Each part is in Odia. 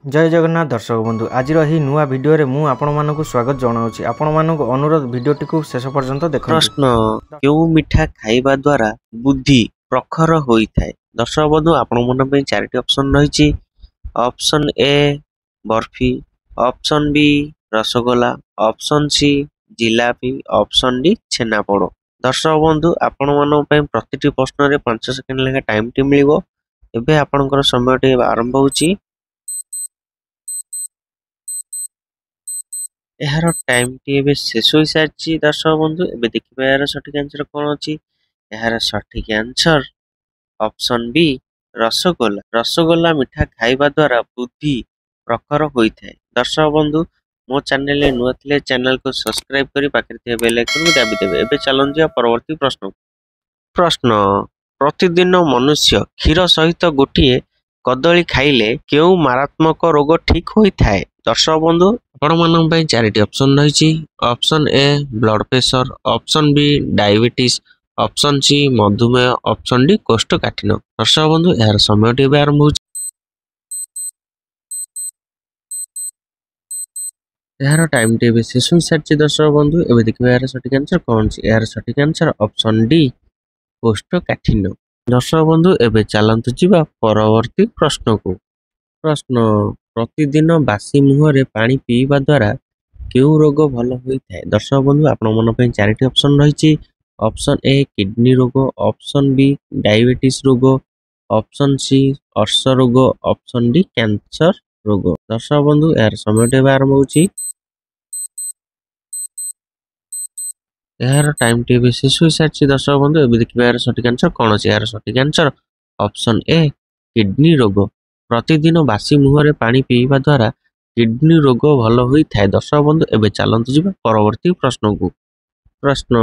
जय जगन्नाथ दर्शक बंधु आज नुआ भिडियो मु आपण मानक स्वागत जनाऊँगी आपण मानक अनुरोध भिडियोटी को शेष पर्यंत देखो। प्रश्न क्यों मिठा खाइबा द्वारा बुद्धि प्रखर होइथाय। दर्शक बंधु आपण मन पे चारोटी ऑप्शन रही। Option A barfi, option B rasgulla, option C jalebi, option D chhenapoda. दर्शक बंधु आपण मन पे प्रतिटी प्रश्न रे 5 सेकंड लेखा टाइम टी मिलिबो। एबे आपनकर समय आरंभ होची। यार टाइम टी एबे शेष हो सारी। दर्शक बंधु एबे देखिबा यार सठिक आंसर कौन अछि। यार सठिक answer option B rasgulla. Rasgulla मिठा खाइबा द्वारा बुद्धि प्रखर होइथाय। दर्शक बंधु मो चैनल रे नुआ थिले चैनल को सब्सक्राइब करी पाखरे थे बेल आइकन को दाबी देबे। एबे चलन परवर्ती प्रश्न प्रतिदिन मनुष्य क्षीर सहित गोटिए कदली खाइले केउ मारात्मक रोग ठीक होइथाय। दर्शक बंधु आपण मान पे चारोटी ऑप्शन रही। Option A blood pressure, option B diabetes, option C मधुमेह, ऑप्शन डी कोष्ठकाठिन्य। दर्शक बंधु यार समय आरंभ हो। यार टाइम टी शेष हो सारी। दर्शक बंधु एबे देखिबा यार सठिक आंसर कौन अछि। यार सठिक आंसर ऑप्शन डी कोष्ठकाठिन्य। दर्शक बंधु एबे चलंतु जिबा परवर्ती प्रश्न को। प्रश्न प्रतिदिन बासी मुहरे पानी पीवा द्वारा केउ रोग भल होइथाय। दर्शक बंधु आपण मन पे चारोटी ऑप्शन रही। ऑप्शन ए किडनी रोग, ऑप्शन बी डायबिटीज रोग, ऑप्शन सी अर्श रोग, ऑप्शन डी कैंसर रोग। दर्शक बंधु यार समय आरंभ होची। यार टाइम टी शेष हो सारी। दर्शक बंधु एबे देखिबा यार सठिक आंसर कौन अछि। यार सठिक आंसर ऑप्शन ए किडनी रोग। प्रतिदिन बासी मुहरे पानी पीवा द्वारा किडनी रोग भल होइथाय। दर्शक बंधु एबे चलंतु जिबा परवर्ती प्रश्न को। प्रश्न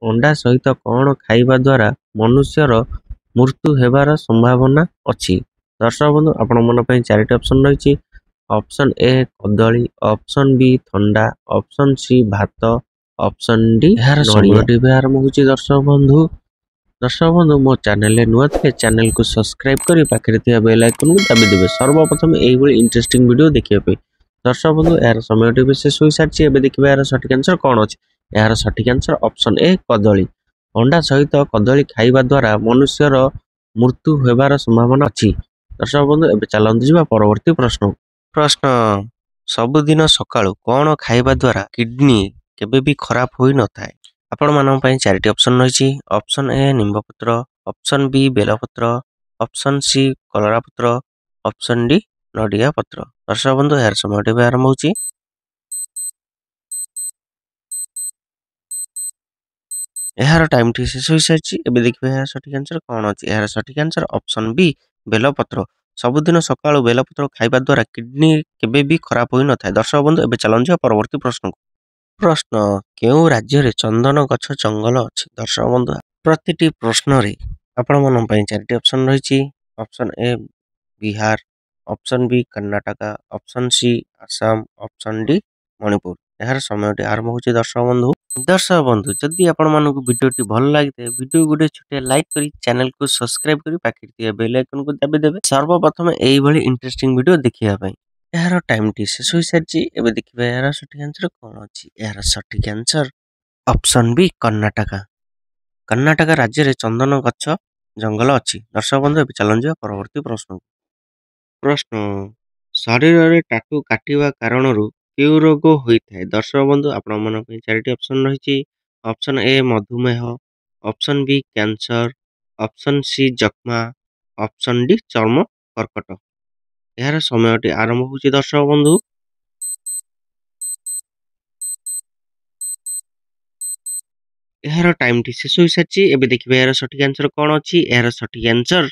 अंडा सहित कौन खाइबा द्वारा मनुष्यर मृत्यु हेबार संभावना अछि। दर्शक बंधु आपण मन पे चारोटी ऑप्शन रही। ऑप्शन ए कदली, ऑप्शन बी थंडा, ऑप्शन सी भात, ऑप्शन डी यार समय आरंभ होची। दर्शक बंधु मो चैनल रे नुआ थे चैनल को सब्सक्राइब करी पाखरे थे बेल आइकन को दाबी देबे सर्वप्रथम एई भली इंटरेस्टिंग वीडियो देखिया पे। दर्शक बंधु यार समय शेष हो सारी। एबे देखिबा यार सठिक आंसर कौन अछि। यार सठिक आंसर ऑप्शन ए कदली। अंडा सहित कदली खाइबा द्वारा मनुष्यर मृत्यु हेबार संभावना अछि। दर्शक बंधु एबे चलंतु जिबा परवर्ती प्रश्न सबुदिन सकाळु कोन खाइबा द्वारा किडनी केबे भी खराब होई न थाए। आपण मानन पई चारोटी ऑप्शन रही। ऑप्शन ए निम्बपत्र, ऑप्शन बी बेलपत्र, ऑप्शन सी कलरा पत्र, ऑप्शन डी नडिया पत्र। दर्शक बंधु यार समय आरंभ होची। यार टाइम टी शेष हो सारी। एबे देखिबा यार सठिक आंसर कौन अछि। यार सठिक आंसर ऑप्शन बी बेलपत्र। सबुदिन सकाळु बेलपत्र खाइबा द्वारा किडनी केबे भी खराब होई न थाए। दर्शक बंधु एबे चलन परवर्ती प्रश्न को। प्रश्न केउ राज्य रे चंदन गछ जंगल अछि। दर्शक बंधु प्रतिटी प्रश्न रे आपण मन पई चारोटी ऑप्शन रही। Option A Bihar, option B Karnataka, option C Assam, option D Manipur. यार समय आरंभ होची। दर्शक बंधु जदि आपण मानक वीडियोटी भल लागिते वीडियो गुडे छोटे लाइक करी चैनल को सब्सक्राइब करी पाखरे थे बेल आइकन को दाबी देबे सर्वप्रथम एई भली इंटरेस्टिंग वीडियो देखिया पई। यार टाइम टी शेष हो सारी। एबे देखिबा यार सठिक आंसर कौन अछि। यार सठिक answer option B Karnataka. Karnataka राज्य रे चंदन गछ जंगल अछि। दर्शक बंधु एबे चलन जिया परवर्ती प्रश्न शरीर रे टाटू काटिबा कारणरू केउ रोग होइथाय। दर्शक बंधु आपण मन पे चारोटी ऑप्शन रही। ऑप्शन ए मधुमेह, option B cancer, option C जक्मा, ऑप्शन डी चर्म कर्कट। यार समय आरंभ होची। दर्शक बंधु यार टाइम टी शेष हो सारी। एबे देखिबा यार सठिक आंसर कौन अछि। यार सठिक आंसर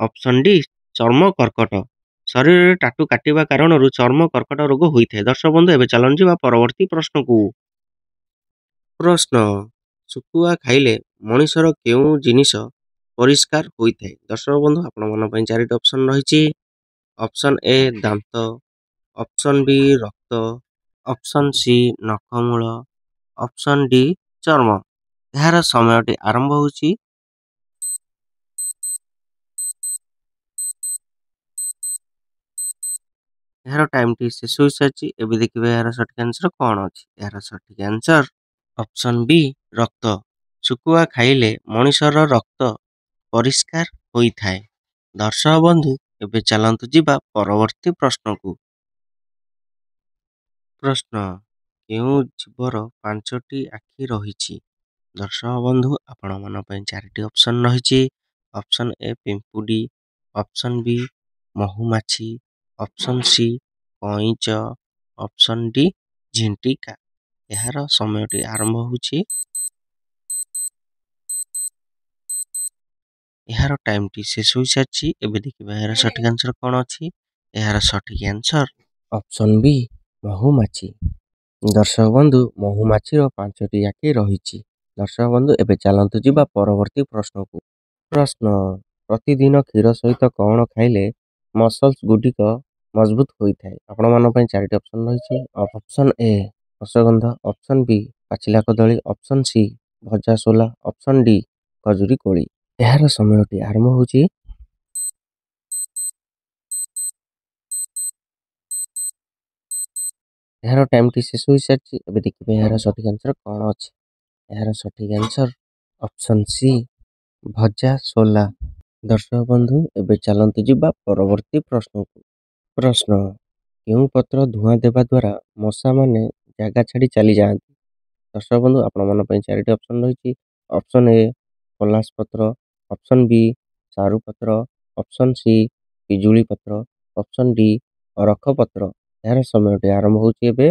ऑप्शन डी चर्म कर्कट। शरीर रे टाटू काटिबा कारणरू चर्म कर्कट रोग होइथाय। दर्शक बंधु एबे चलन जिबा परवर्ती प्रश्न को। प्रश्न सुकुआ खाइले मनिषर केउ जिनिस परिष्कार होइथाय। दर्शक बंधु आपण मन पई चारोटी ऑप्शन रही। ऑप्शन ए दांत, ऑप्शन बी रक्त, ऑप्शन सी नखमूल, ऑप्शन डी चर्म। यार समय आरंभ होची। ଏହାର ଟାଇମଟି ଶେଷ ହୋଇସାରିଛି। ଏବେ ଦେଖିବା ଏହାର ସଠିକ୍ ଆନ୍ସର କ'ଣ ଅଛି। ଏହାର ସଠିକ୍ ଆନ୍ସର ଅପସନ୍ ବି ରକ୍ତ। ଶୁଖୁଆ ଖାଇଲେ ମଣିଷର ରକ୍ତ ପରିଷ୍କାର ହୋଇଥାଏ। ଦର୍ଶକ ବନ୍ଧୁ ଏବେ ଚାଲନ୍ତୁ ଯିବା ପରବର୍ତ୍ତୀ ପ୍ରଶ୍ନକୁ। ପ୍ରଶ୍ନ, କେଉଁ ଜୀବର 5ଟି ଆଖି ରହିଛି? ଦର୍ଶକ ବନ୍ଧୁ ଆପଣମାନଙ୍କ ପାଇଁ 4ଟି ଅପସନ୍ ରହିଛି। ଅପସନ୍ ଏ ପିମ୍ପୁଡ଼ି, ଅପସନ୍ ବି ମହୁମାଛି, ଅପସନ୍ ସି କଇଁଚ, ଅପସନ୍ ଡି ଝିଣ୍ଟିକା। ଏହାର ସମୟଟି ଆରମ୍ଭ ହେଉଛି। ଏହାର ଟାଇମଟି ଶେଷ ହୋଇସାରିଛି। ଏବେ ଦେଖିବା ଏହାର ସଠିକ୍ ଆନ୍ସର କ'ଣ ଅଛି। ଏହାର ସଠିକ୍ ଆନ୍ସର ଅପସନ୍ ବି ମହୁମାଛି। ଦର୍ଶକ ବନ୍ଧୁ ମହୁମାଛିର 5ଟି ଆଖି ରହିଛି। ଦର୍ଶକ ବନ୍ଧୁ ଏବେ ଚାଲନ୍ତୁ ଯିବା ପରବର୍ତ୍ତୀ ପ୍ରଶ୍ନକୁ। ପ୍ରଶ୍ନ, ପ୍ରତିଦିନ କ୍ଷୀର ସହିତ କ'ଣ ଖାଇଲେ ମସଲ୍ସ ଗୁଡ଼ିକ ମଜବୁତ ହୋଇଥାଏ? ଆପଣମାନଙ୍କ ପାଇଁ 4ଟି ଅପସନ୍ ରହିଛି। ଅପସନ୍ ଏ ଅଶ୍ୱଗନ୍ଧ, ଅପସନ୍ ବି ପାଚିଲା କଦଳୀ, ଅପସନ୍ ସି ଭଜା ସୋଲା, ଅପସନ୍ ଡି ଖଜୁରୀ କୋଳି। ଏହାର ସମୟଟି ଆରମ୍ଭ ହେଉଛି। ଏହାର ଟାଇମଟି ଶେଷ ହୋଇସାରିଛି। ଏବେ ଦେଖିବେ ଏହାର ସଠିକ୍ ଆନ୍ସର କ'ଣ ଅଛି। ଏହାର ସଠିକ୍ ଆନ୍ସର ଅପସନ୍ ସି ଭଜା ସୋଲା। ଦର୍ଶକ ବନ୍ଧୁ ଏବେ ଚାଲନ୍ତୁ ଯିବା ପରବର୍ତ୍ତୀ ପ୍ରଶ୍ନକୁ। ପ୍ରଶ୍ନ, କେଉଁ ପତ୍ର ଧୂଆଁ ଦେବା ଦ୍ୱାରା ମଶାମାନେ ଜାଗା ଛାଡ଼ି ଚାଲିଯାଆନ୍ତି? ଦର୍ଶକ ବନ୍ଧୁ ଆପଣମାନଙ୍କ ପାଇଁ 4ଟି ଅପସନ୍ ରହିଛି। ଅପସନ୍ ଏ ପଲାଶ ପତ୍ର, ଅପସନ୍ ବି ସାରୁ ପତ୍ର, ଅପସନ୍ ସି ପିଜୁଳି ପତ୍ର, ଅପସନ୍ ଡି ଅରଖ ପତ୍ର। ଏହାର ସମୟଟି ଆରମ୍ଭ ହେଉଛି ଏବେ।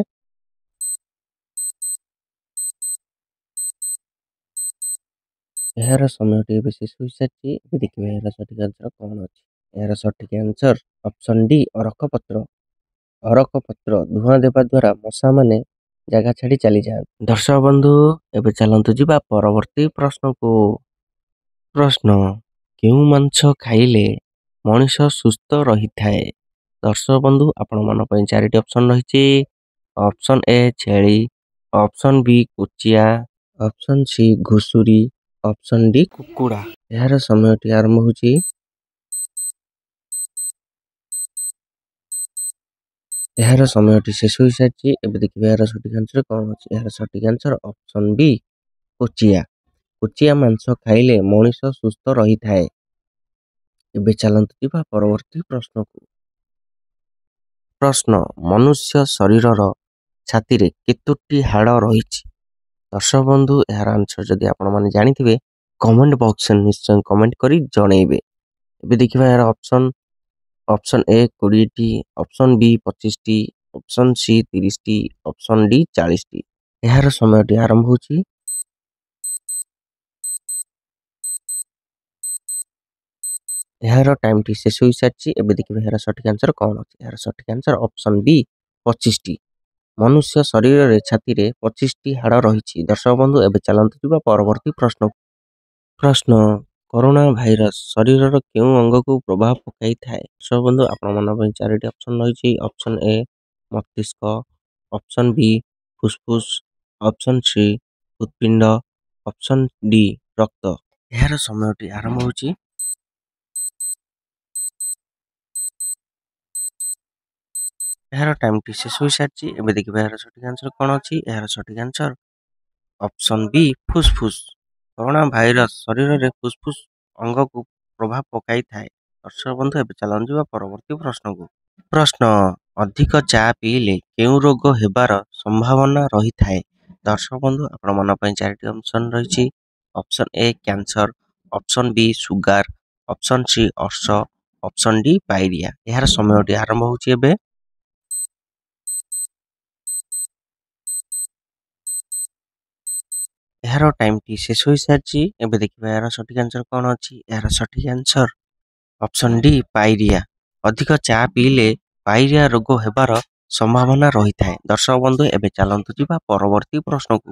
ଏହାର ସମୟଟି ଏବେ ଶେଷ ହୋଇସାରିଛି। ଏବେ ଦେଖିବା ଏହାର ସଠିକ୍ ଆନ୍ସର କ'ଣ ଅଛି। ଏହାର ସଠିକ୍ ଆନ୍ସର ଅପସନ୍ ଡି ଅରଖ ପତ୍ର। ଅରଖ ପତ୍ର ଧୂଆଁ ଦେବା ଦ୍ୱାରା ମଶାମାନେ ଜାଗା ଛାଡ଼ି ଚାଲିଯାଆନ୍ତି। ଦର୍ଶକ ବନ୍ଧୁ ଏବେ ଚାଲନ୍ତୁ ଯିବା ପରବର୍ତ୍ତୀ ପ୍ରଶ୍ନକୁ। ପ୍ରଶ୍ନ, କେଉଁ ମାଂସ ଖାଇଲେ ମଣିଷ ସୁସ୍ଥ ରହିଥାଏ? ଦର୍ଶକ ବନ୍ଧୁ ଆପଣମାନଙ୍କ ପାଇଁ 4ଟି ଅପସନ୍ ରହିଛି। ଅପସନ୍ ଏ ଛେଳି, ଅପସନ୍ ବି କୁଚିଆ, ଅପସନ୍ ସି ଘୁଷୁରୀ, ଅପସନ୍ ଡି କୁକୁଡ଼ା। ଏହାର ସମୟଟି ଆରମ୍ଭ ହେଉଛି। ଏହାର ସମୟଟି ଶେଷ ହୋଇସାରିଛି। ଏବେ ଦେଖିବା ଏହାର ସଠିକ୍ ଆନ୍ସର କ'ଣ ଅଛି। ଏହାର ସଠିକ୍ ଆନ୍ସର ଅପସନ୍ ବି କୁଚିଆ। କୁଚିଆ ମାଂସ ଖାଇଲେ ମଣିଷ ସୁସ୍ଥ ରହିଥାଏ। ଏବେ ଚାଲନ୍ତୁ ଯିବା ପରବର୍ତ୍ତୀ ପ୍ରଶ୍ନକୁ। ପ୍ରଶ୍ନ, ମନୁଷ୍ୟ ଶରୀରର ଛାତିରେ କେତୋଟି ହାଡ଼ ରହିଛି? ଦର୍ଶକ ବନ୍ଧୁ ଏହାର ଆନ୍ସର ଯଦି ଆପଣମାନେ ଜାଣିଥିବେ କମେଣ୍ଟ ବକ୍ସରେ ନିଶ୍ଚୟ କମେଣ୍ଟ କରି ଜଣେଇବେ। ଏବେ ଦେଖିବା ଏହାର ଅପସନ୍। ଅପସନ୍ ଏ 20ଟି, ଅପସନ୍ ବି 25ଟି, ଅପସନ୍ ସି 30ଟି, ଅପସନ୍ ଡି 40ଟି। ଏହାର ସମୟଟି ଆରମ୍ଭ ହେଉଛି। ଏହାର ଟାଇମଟି ଶେଷ ହୋଇସାରିଛି। ଏବେ ଦେଖିବା ଏହାର ସଠିକ୍ ଆନ୍ସର କ'ଣ ଅଛି। ଏହାର ସଠିକ୍ ଆନ୍ସର ଅପସନ୍ ବି 25ଟି। ମନୁଷ୍ୟ ଶରୀରରେ ଛାତିରେ 25ଟି ହାଡ଼ ରହିଛି। ଦର୍ଶକ ବନ୍ଧୁ ଏବେ ଚାଲନ୍ତୁ ଯିବା ପରବର୍ତ୍ତୀ ପ୍ରଶ୍ନକୁ। ପ୍ରଶ୍ନ, କରୋନା ଭାଇରସ୍ ଶରୀରର କେଉଁ ଅଙ୍ଗକୁ ପ୍ରଭାବ ପକାଇଥାଏ? ଦର୍ଶକ ବନ୍ଧୁ ଆପଣମାନଙ୍କ ପାଇଁ 4ଟି ଅପସନ୍ ରହିଛି। ଅପସନ୍ ଏ ମସ୍ତିଷ୍କ, ଅପସନ୍ ବି ଫୁସଫୁସ୍, ଅପସନ୍ ସି ହୃତ୍ପିଣ୍ଡ, ଅପସନ୍ ଡି ରକ୍ତ। ଏହାର ସମୟଟି ଆରମ୍ଭ ହେଉଛି। ଏହାର ଟାଇମଟି ଶେଷ ହୋଇସାରିଛି। ଏବେ ଦେଖିବା ଏହାର ସଠିକ୍ ଆନ୍ସର କ'ଣ ଅଛି। ଏହାର ସଠିକ୍ ଆନ୍ସର ଅପସନ୍ ବି ଫୁସଫୁସ୍। କରୋନା ଭାଇରସ୍ ଶରୀରରେ ଫୁସଫୁସ୍ ଅଙ୍ଗକୁ ପ୍ରଭାବ ପକାଇଥାଏ। ଦର୍ଶକ ବନ୍ଧୁ ଏବେ ଚାଲନ୍ତୁ ଯିବା ପରବର୍ତ୍ତୀ ପ୍ରଶ୍ନକୁ। ପ୍ରଶ୍ନ, ଅଧିକ ଚା ପିଇଲେ କେଉଁ ରୋଗ ହେବାର ସମ୍ଭାବନା ରହିଥାଏ? ଦର୍ଶକ ବନ୍ଧୁ ଆପଣମାନଙ୍କ ପାଇଁ 4ଟି ଅପସନ୍ ରହିଛି। Option A cancer, option B sugar, option C ଅର୍ଶ, ଅପସନ୍ ଡି ପାଇରିଆ। ଏହାର ସମୟଟି ଆରମ୍ଭ ହେଉଛି ଏବେ। ଏହାର ଟାଇମଟି ଶେଷ ହୋଇସାରିଛି। ଏବେ ଦେଖିବା ଏହାର ସଠିକ୍ ଆନ୍ସର କ'ଣ ଅଛି। ଏହାର ସଠିକ୍ ଆନ୍ସର ଅପସନ୍ ଡି ପାଇରିଆ। ଅଧିକ ଚା ପିଇଲେ ପାଇରିଆ ରୋଗ ହେବାର ସମ୍ଭାବନା ରହିଥାଏ। ଦର୍ଶକ ବନ୍ଧୁ ଏବେ ଚାଲନ୍ତୁ ଯିବା ପରବର୍ତ୍ତୀ ପ୍ରଶ୍ନକୁ।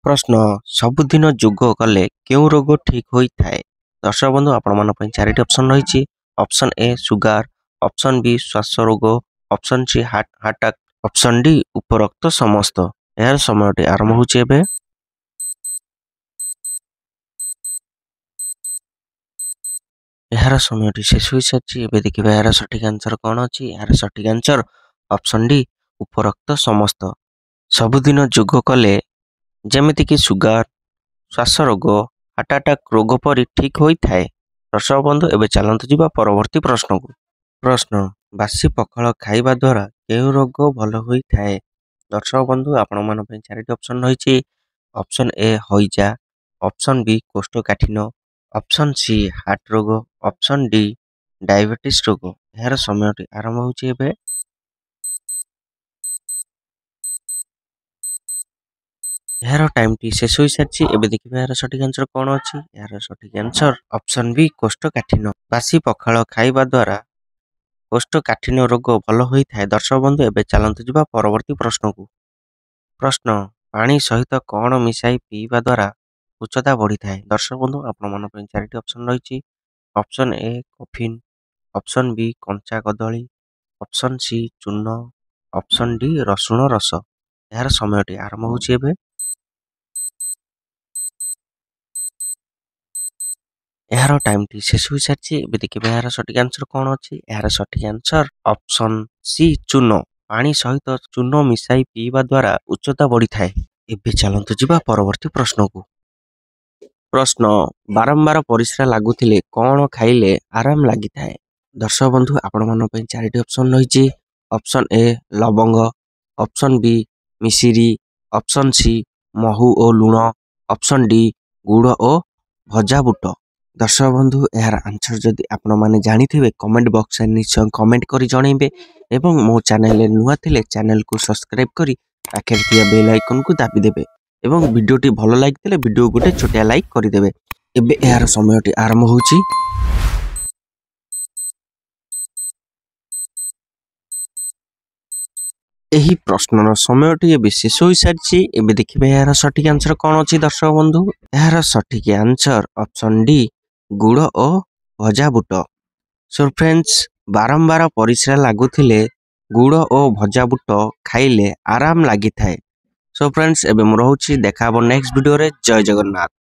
ପ୍ରଶ୍ନ, ସବୁଦିନ ଯୋଗ କଲେ କେଉଁ ରୋଗ ଠିକ୍ ହୋଇଥାଏ? ଦର୍ଶକ ବନ୍ଧୁ ଆପଣମାନଙ୍କ ପାଇଁ 4ଟି ଅପସନ୍ ରହିଛି। ଅପସନ୍ ଏ ସୁଗାର, ଅପସନ୍ ବି ଶ୍ୱାସ ରୋଗ, option C heart attack, option D ଉପରୋକ୍ତ ସମସ୍ତ। ଏହାର ସମୟଟି ଆରମ୍ଭ ହେଉଛି ଏବେ। ଏହାର ସମୟଟି ଶେଷ ହୋଇସାରିଛି। ଏବେ ଦେଖିବା ଏହାର ସଠିକ୍ ଆନ୍ସର କ'ଣ ଅଛି। ଏହାର ସଠିକ୍ ଆନ୍ସର ଅପସନ୍ ଡି ଉପରୋକ୍ତ ସମସ୍ତ। ସବୁଦିନ ଯୋଗ କଲେ ଯେମିତିକି ସୁଗାର, ଶ୍ୱାସ ରୋଗ, ହାର୍ଟ ଆଟାକ୍ ରୋଗ ପରି ଠିକ୍ ହୋଇଥାଏ। ଦର୍ଶକ ବନ୍ଧୁ ଏବେ ଚାଲନ୍ତୁ ଯିବା ପରବର୍ତ୍ତୀ ପ୍ରଶ୍ନକୁ। ପ୍ରଶ୍ନ, ବାସି ପଖାଳ ଖାଇବା ଦ୍ୱାରା କେଉଁ ରୋଗ ଭଲ ହୋଇଥାଏ? ଦର୍ଶକ ବନ୍ଧୁ ଆପଣମାନଙ୍କ ପାଇଁ 4ଟି ଅପସନ୍ ରହିଛି। ଅପସନ୍ ଏ ହଇଜା, ଅପସନ୍ ବି କୋଷ୍ଠକାଠିନ୍ୟ, ଅପସନ୍ ସି ହାର୍ଟ ରୋଗ, ଅପସନ୍ ଡି ଡାଇବେଟିସ୍ ରୋଗ। ଏହାର ସମୟଟି ଆରମ୍ଭ ହେଉଛି ଏବେ। ଏହାର ଟାଇମ୍ଟି ଶେଷ ହୋଇସାରିଛି। ଏବେ ଦେଖିବା ଏହାର ସଠିକ୍ ଆନ୍ସର କ'ଣ ଅଛି। ଏହାର ସଠିକ୍ ଆନ୍ସର ଅପସନ୍ ବି କୋଷ୍ଠକାଠିନ୍ୟ। ବାସି ପଖାଳ ଖାଇବା ଦ୍ୱାରା କୋଷ୍ଠକାଠିନ୍ୟ ରୋଗ ଭଲ ହୋଇଥାଏ। ଦର୍ଶକ ବନ୍ଧୁ ଏବେ ଚାଲନ୍ତୁ ଯିବା ପରବର୍ତ୍ତୀ ପ୍ରଶ୍ନକୁ। ପ୍ରଶ୍ନ, ପାଣି ସହିତ କ'ଣ ମିଶାଇ ପିଇବା ଦ୍ୱାରା ଉଚ୍ଚତା ବଢ଼ିଥାଏ? ଦର୍ଶକ ବନ୍ଧୁ ଆପଣମାନଙ୍କ ପାଇଁ 4ଟି ଅପସନ୍ ରହିଛି। Option A caffeine, option B କଞ୍ଚା କଦଳୀ, ଅପସନ୍ ସି ଚୂନ, ଅପସନ୍ ଡି ରସୁଣ ରସ। ଏହାର ସମୟଟି ଆରମ୍ଭ ହେଉଛି ଏବେ। ଏହାର ଟାଇମ୍ଟି ଶେଷ ହୋଇସାରିଛି। ଏବେ ଦେଖିବା ଏହାର ସଠିକ୍ ଆନ୍ସର କ'ଣ ଅଛି। ଏହାର ସଠିକ୍ ଆନ୍ସର ଅପସନ୍ ସି ଚୂନ। ପାଣି ସହିତ ଚୂନ ମିଶାଇ ପିଇବା ଦ୍ୱାରା ଉଚ୍ଚତା ବଢ଼ିଥାଏ। ଏବେ ଚାଲନ୍ତୁ ଯିବା ପରବର୍ତ୍ତୀ ପ୍ରଶ୍ନକୁ। ପ୍ରଶ୍ନ, ବାରମ୍ବାର ପରିସ୍ରା ଲାଗୁଥିଲେ କ'ଣ ଖାଇଲେ ଆରାମ ଲାଗିଥାଏ? ଦର୍ଶକ ବନ୍ଧୁ ଆପଣମାନଙ୍କ ପାଇଁ 4ଟି ଅପସନ୍ ରହିଛି। ଅପସନ୍ ଏ ଲବଙ୍ଗ, ଅପସନ୍ ବି ମିଶିରି, ଅପସନ୍ ସି ମହୁ ଓ ଲୁଣ, ଅପସନ୍ ଡି ଗୁଡ଼ ଓ ଭଜା ବୁଟ। ଦର୍ଶକ ବନ୍ଧୁ ଏହାର ଆନ୍ସର ଯଦି ଆପଣମାନେ ଜାଣିଥିବେ କମେଣ୍ଟ ବକ୍ସରେ ନିଶ୍ଚୟ କମେଣ୍ଟ କରି ଜଣାଇବେ ଏବଂ ମୋ ଚ୍ୟାନେଲରେ ନୂଆ ଥିଲେ ଚ୍ୟାନେଲକୁ ସବସ୍କ୍ରାଇବ୍ କରି ପାଖରେ ଥିବା ବେଲ୍ ଆଇକନକୁ ଦାବିଦେବେ ଏବଂ ଭିଡ଼ିଓଟି ଭଲ ଲାଗିଥିଲେ ଭିଡ଼ିଓ ଗୋଟେ ଛୋଟିଆ ଲାଇକ୍ କରିଦେବେ। ଏବେ ଏହାର ସମୟଟି ଆରମ୍ଭ ହେଉଛି। ଏହି ପ୍ରଶ୍ନର ସମୟଟି ଏବେ ଶେଷ ହୋଇସାରିଛି। ଏବେ ଦେଖିବେ ଏହାର ସଠିକ୍ ଆନ୍ସର କ'ଣ ଅଛି। ଦର୍ଶକ ବନ୍ଧୁ ଏହାର ସଠିକ୍ ଆନ୍ସର ଅପସନ୍ ଡି ଗୁଡ଼ ଓ ଭଜା ବୁଟ। ସୋ ଫ୍ରେଣ୍ଡସ୍, ବାରମ୍ବାର ପରିସ୍ରା ଲାଗୁଥିଲେ ଗୁଡ଼ ଓ ଭଜା ବୁଟ ଖାଇଲେ ଆରାମ ଲାଗିଥାଏ। ସୋ ଫ୍ରେଣ୍ଡସ୍, ଏବେ ମୁଁ ରହୁଛି, ଦେଖା ହେବ ନେକ୍ସଟ ଭିଡ଼ିଓରେ। ଜୟ ଜଗନ୍ନାଥ।